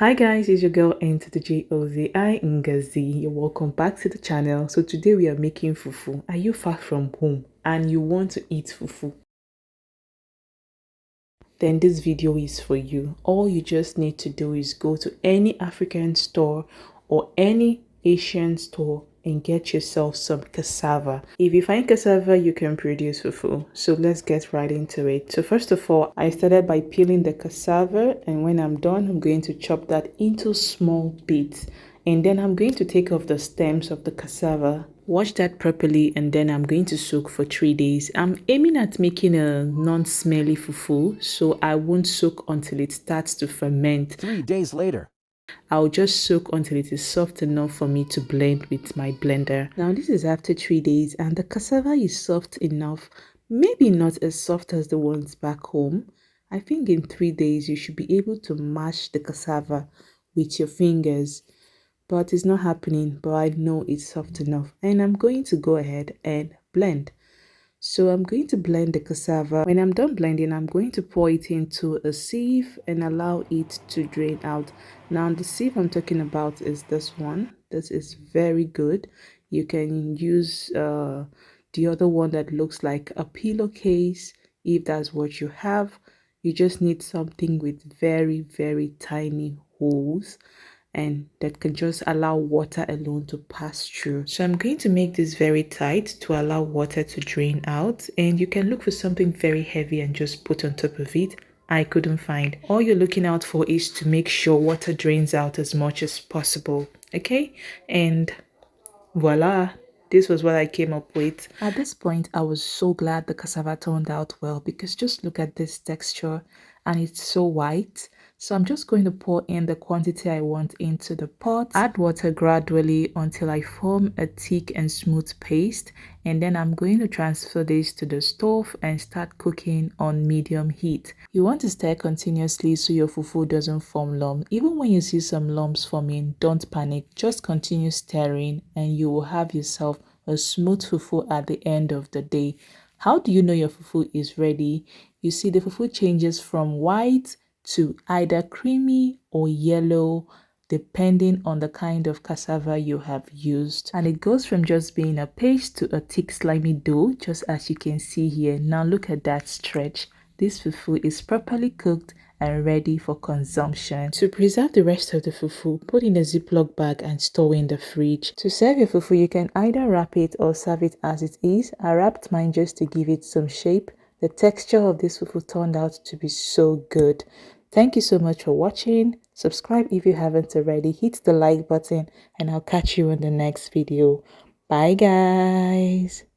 Hi guys, it's your girl Into the Jozi Ngazi. You're welcome back to the channel. So today we are making fufu. Are you far from home and you want to eat fufu? Then this video is for you. All you just need to do is go to any African store or any Asian store and get yourself some cassava. If you find cassava, you can produce fufu. So let's get right into it. So first of all, I started by peeling the cassava, and when I'm done, I'm going to chop that into small bits. And then I'm going to take off the stems of the cassava, wash that properly, and then I'm going to soak for 3 days. I'm aiming at making a non-smelly fufu, so I won't soak until it starts to ferment. 3 days later, I'll just soak until it is soft enough for me to blend with my blender. Now this is after 3 days and the cassava is soft enough, maybe not as soft as the ones back home. I think in 3 days you should be able to mash the cassava with your fingers, but it's not happening. But I know it's soft enough and I'm going to go ahead and blend. So I'm going to blend the cassava. When I'm done blending, I'm going to pour it into a sieve and allow it to drain out. Now the sieve I'm talking about is this one. This is very good. You can use the other one that looks like a pillowcase if that's what you have. You just need something with very tiny holes and that can just allow water alone to pass through. So I'm going to make this very tight to allow water to drain out, and you can look for something very heavy and just put on top of it. I couldn't find. All you're looking out for is to make sure water drains out as much as possible. Okay, and voila, this was what I came up with. At this point, I was so glad the cassava turned out well, because just look at this texture and it's so white. So I'm just going to pour in the quantity I want into the pot, add water gradually until I form a thick and smooth paste, and then I'm going to transfer this to the stove and start cooking on medium heat. You want to stir continuously so your fufu doesn't form lumps. Even when you see some lumps forming, don't panic, just continue stirring and you will have yourself a smooth fufu at the end of the day. How do you know your fufu is ready? You see, the fufu changes from white to either creamy or yellow depending on the kind of cassava you have used, and it goes from just being a paste to a thick slimy dough, just as you can see here. Now look at that stretch. This fufu is properly cooked and ready for consumption. To preserve the rest of the fufu, put in a Ziploc bag and store in the fridge. To serve your fufu, you can either wrap it or serve it as it is. I wrapped mine just to give it some shape. The texture of this fufu turned out to be so good. Thank you so much for watching. Subscribe if you haven't already. Hit the like button and I'll catch you in the next video. Bye guys.